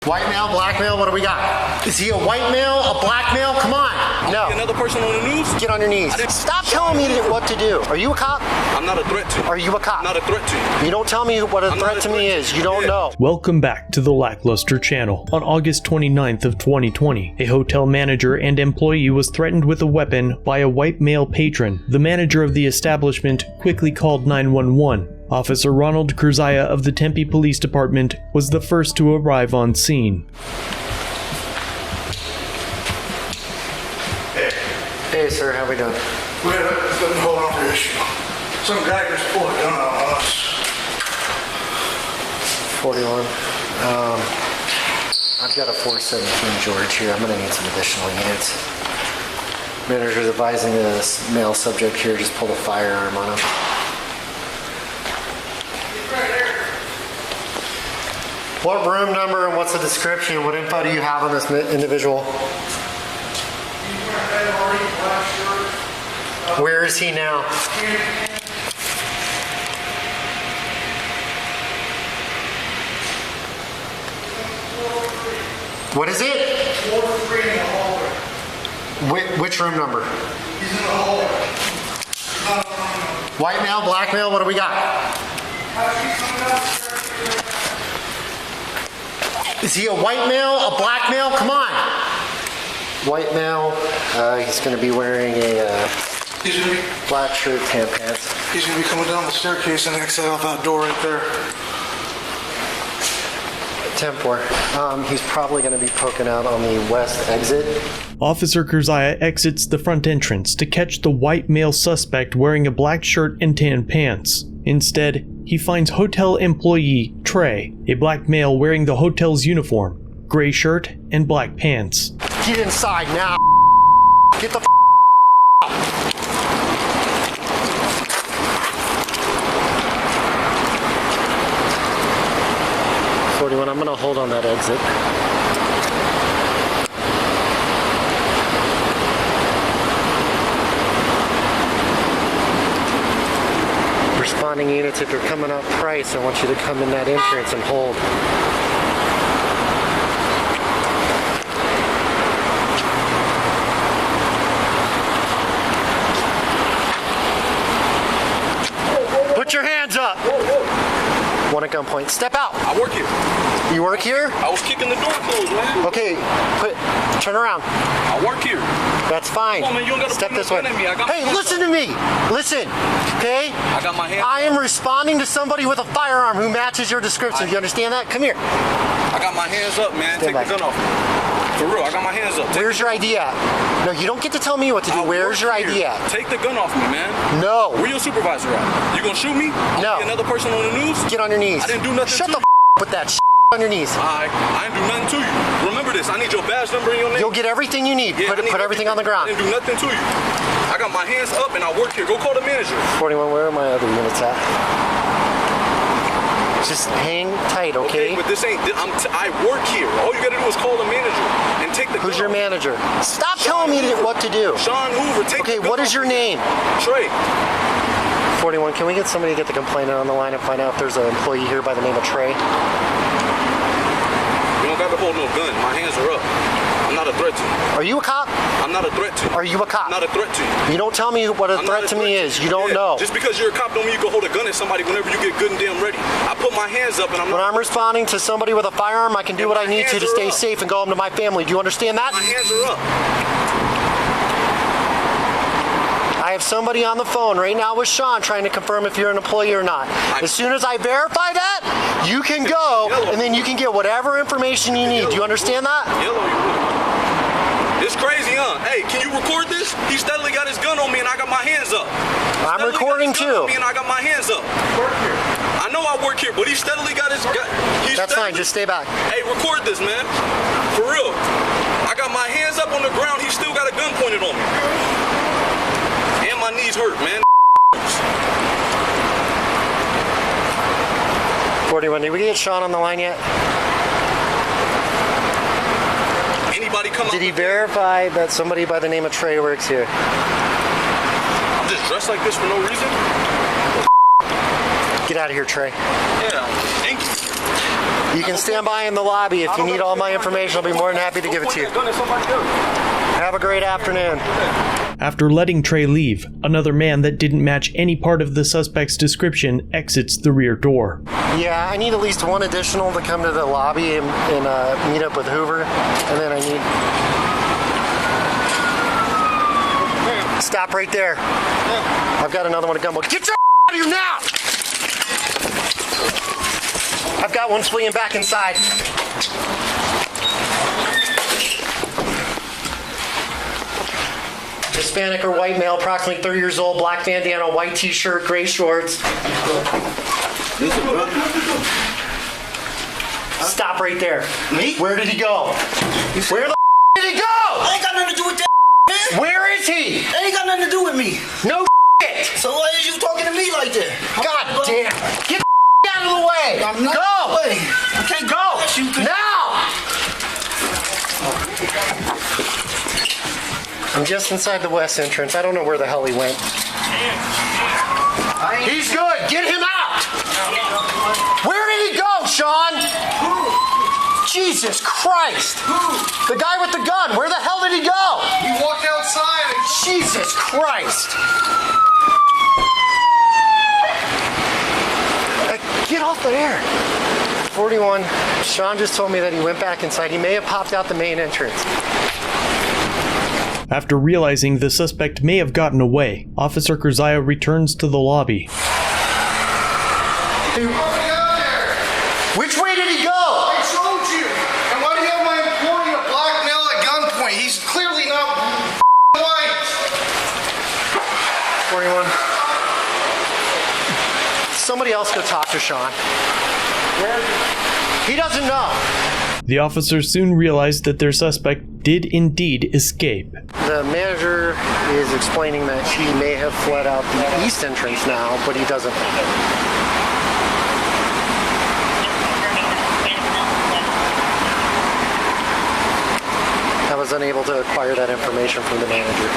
White male, black male, what do we got? Is he a white male, a black male? Come on. No. Another person on the news? Get on your knees. Stop telling me what to do. Are you a cop? I'm not a threat to you. Are you a cop? I'm not a threat to you. You don't tell me what a threat to me is. You don't know. Welcome back to the LackLuster channel. On August 29th of 2020, a hotel manager and employee was threatened with a weapon by a white male patron. The manager of the establishment quickly called 911. Officer Ronald Kurzaya of the Tempe Police Department was the first to arrive on scene. Hey, sir, how we doing? Wait up, let me hold on to your issue. Some guy just pulled a gun out on us. 41. I've got a 417 George here. I'm going to need some additional units. Manager's advising this male subject here just pulled a firearm on him. What room number and what's the description? What info do you have on this individual? Where is he now? What is it? 4-3 in the hallway. Which room number? He's in the hallway. White male, black male, what do we got? Is he a white male, a black male? Come on. White male, he's going to be wearing a black shirt, tan pants. He's going to be coming down the staircase and exit out that door right there. 10-4. He's probably going to be poking out on the west exit. Officer Kurzaya exits the front entrance to catch the white male suspect wearing a black shirt and tan pants. Instead, he finds hotel employee Trey, a black male wearing the hotel's uniform, gray shirt and black pants. Get inside now. Get the out. 41, I'm gonna hold on that exit. Responding units, if you're coming up Price, I want you to come in that entrance and hold. Put your hands up. One at gunpoint. Step out. I work here. You work here? I was kicking the door closed, man. Okay, turn around. I work here. That's fine. Come on, man, you don't gotta Step put no this way. gun in me. Hey, listen to me. Listen, okay? I got my hands I am responding to somebody with a firearm who matches your description. You understand that? Come here. I got my hands up, man. Stand Take back. the gun off. For real, I got my hands up. Where's your ID at? No, you don't get to tell me what to do. Where's your ID at? Take the gun off me, man. No. Where your supervisor at? You gonna shoot me? No. Be another person on the news? Get on your knees. I didn't do nothing Shut to the you. with that on your knees. I didn't do nothing to you. Remember this. I need your badge number in your name. You'll get everything you need. Yeah, Put everything on the I ground. didn't do nothing to you. I got my hands up and I work here. Go call the manager. 41, where are my other units at? Just hang tight, okay? But this ain't. I work here. All you gotta do is call the manager and take the gun Who's your off. manager? Stop telling me what to do. Sean Hoover, take Okay, the gun what is off your me. name? Trey. 41, can we get somebody to get the complainant on the line and find out if there's an employee here by the name of Trey? You don't got to hold no gun. My hands are up. I'm not a threat to you. Are you a cop? I'm not a threat to you. Are you a cop? I'm not a threat to you. You don't tell me what a I'm threat not to me is. You don't know. Just because you're a cop don't mean you can hold a gun at somebody whenever you get good and damn ready. I put my hands up and I'm When not. I'm responding to somebody with a firearm, I can do what I need to hands are stay up. safe and go home to my family. Do you understand that? My hands are up. I have somebody on the phone right now with Sean trying to confirm if you're an employee or not. As soon as I verify that, you can go and then you can get whatever information you need. Do you understand that? Yellow, you would. It's crazy, huh? Hey, can you record this? He steadily got his gun on me and I got my hands up. I'm recording too. Me and I got my hands up. Work here. I know I work here, but he steadily got his gun. That's fine. Just stay back. Hey, record this, man. For real. I got my hands up on the ground. He still got a gun pointed on me. And my knees hurt, man. 41, did we get Sean on the line yet? Anybody come up? Did he verify that somebody by the name of Trey works here? I'm just dressed like this for no reason? Get out of here, Trey. Yeah, thank you. You can stand by in the lobby. If you need all my information, I'll be more than happy to give it to you. Have a great afternoon. After letting Trey leave, another man that didn't match any part of the suspect's description exits the rear door. Yeah, I need at least one additional to come to the lobby and meet up with Hoover. And then I need... Stop right there. I've got another one to come. Get your out of here now! I've got one fleeing back inside. Hispanic or white male, approximately 30 years old, black bandana, white t-shirt, gray shorts. Stop right there. Me? Where did he go? Where the did he go? I ain't got nothing to do with that, man. Where is he? That ain't got nothing to do with me. No shit. So why is you talking to me like that? God damn. Get out of the way. I'm not go. Way. I can't Go. You now. I'm just inside the west entrance. I don't know where the hell he went. He's good. Get him out. Where did he go, Sean? Jesus Christ. The guy with the gun. Where the hell did he go? He walked outside. Jesus Christ. Get off the air. 41. Sean just told me that he went back inside. He may have popped out the main entrance. After realizing the suspect may have gotten away, Officer Kerzaya returns to the lobby. Dude, which way did he go? I told you. And why do you have my employee a black male at gunpoint? He's clearly not white. 41. Somebody else go talk to Sean. He doesn't know. The officers soon realized that their suspect did indeed escape. The manager is explaining that he may have fled out the east entrance now, but he doesn't know. I was unable to acquire that information from the manager.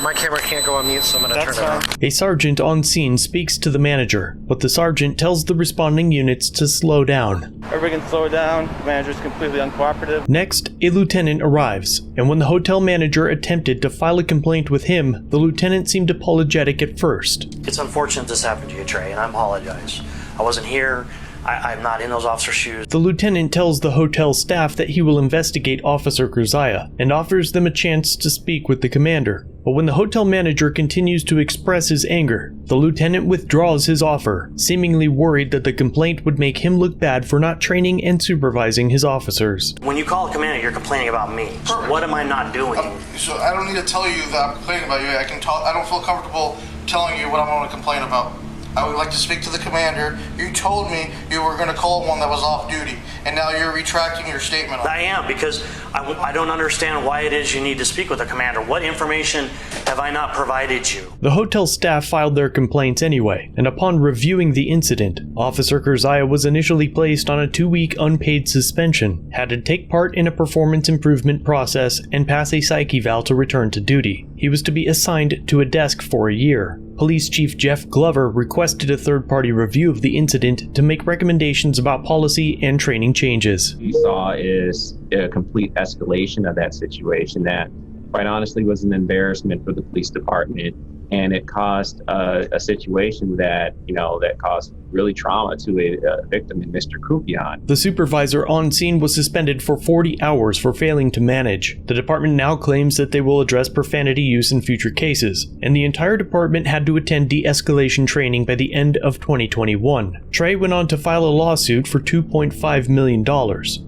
My camera can't go on mute, so I'm going to turn it on. A sergeant on scene speaks to the manager, but the sergeant tells the responding units to slow down. Everybody can slow down. The manager's completely uncooperative. Next, a lieutenant arrives, and when the hotel manager attempted to file a complaint with him, the lieutenant seemed apologetic at first. It's unfortunate this happened to you, Trey, and I apologize. I wasn't here. I'm not in those officer shoes. The lieutenant tells the hotel staff that he will investigate Officer Kerzaya and offers them a chance to speak with the commander. But when the hotel manager continues to express his anger, the lieutenant withdraws his offer, seemingly worried that the complaint would make him look bad for not training and supervising his officers. When you call a commander, you're complaining about me. So what am I not doing? So I don't need to tell you that I'm complaining about you. I don't feel comfortable telling you what I'm going to complain about. I would like to speak to the commander. You told me you were going to call one that was off duty, and now you're retracting your statement. I am, because I don't understand why it is you need to speak with the commander. What information have I not provided you? The hotel staff filed their complaints anyway, and upon reviewing the incident, Officer Kerzaya was initially placed on a 2-week unpaid suspension, had to take part in a performance improvement process, and pass a psych eval to return to duty. He was to be assigned to a desk for a year. Police Chief Jeff Glover requested a third-party review of the incident to make recommendations about policy and training changes. We saw is a complete escalation of that situation that, quite honestly, was an embarrassment for the police department, and it caused a situation that, that caused really trauma to a victim in Mr. Kupion. The supervisor on scene was suspended for 40 hours for failing to manage. The department now claims that they will address profanity use in future cases, and the entire department had to attend de-escalation training by the end of 2021. Trey went on to file a lawsuit for $2.5 million,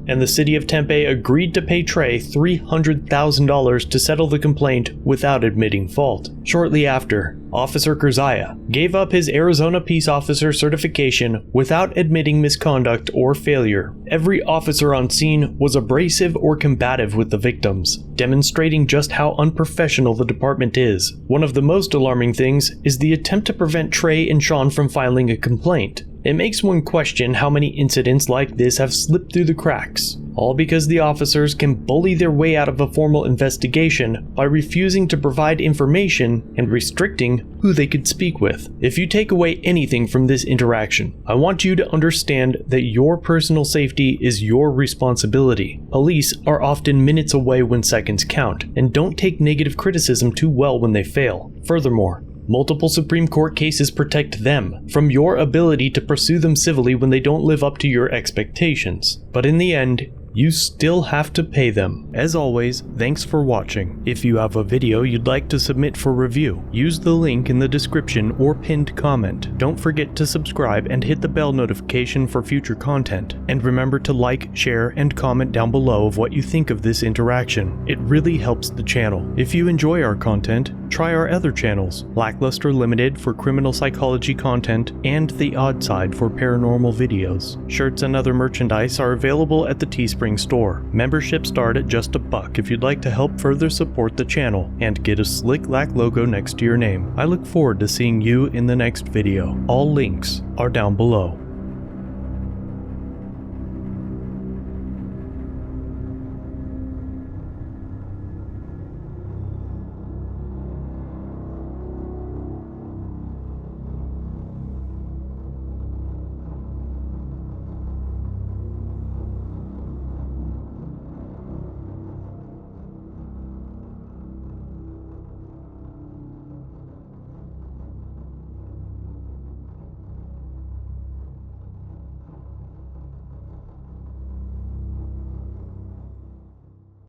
and the city of Tempe agreed to pay Trey $300,000 to settle the complaint without admitting fault. Shortly after, after, Officer Kerzaya gave up his Arizona Peace Officer certification without admitting misconduct or failure. Every officer on scene was abrasive or combative with the victims, demonstrating just how unprofessional the department is. One of the most alarming things is the attempt to prevent Trey and Sean from filing a complaint. It makes one question how many incidents like this have slipped through the cracks, all because the officers can bully their way out of a formal investigation by refusing to provide information and restricting who they could speak with. If you take away anything from this interaction, I want you to understand that your personal safety is your responsibility. Police are often minutes away when seconds count, and don't take negative criticism too well when they fail. Furthermore, multiple Supreme Court cases protect them from your ability to pursue them civilly when they don't live up to your expectations. But in the end, you still have to pay them. As always, thanks for watching. If you have a video you'd like to submit for review, use the link in the description or pinned comment. Don't forget to subscribe and hit the bell notification for future content. And remember to like, share, and comment down below of what you think of this interaction. It really helps the channel. If you enjoy our content, try our other channels, LackLuster Limited for criminal psychology content, and The Odd Side for paranormal videos. Shirts and other merchandise are available at the Teespring store. Membership start at just $1 if you'd like to help further support the channel and get a slick Lack logo next to your name. I look forward to seeing you in the next video. All links are down below.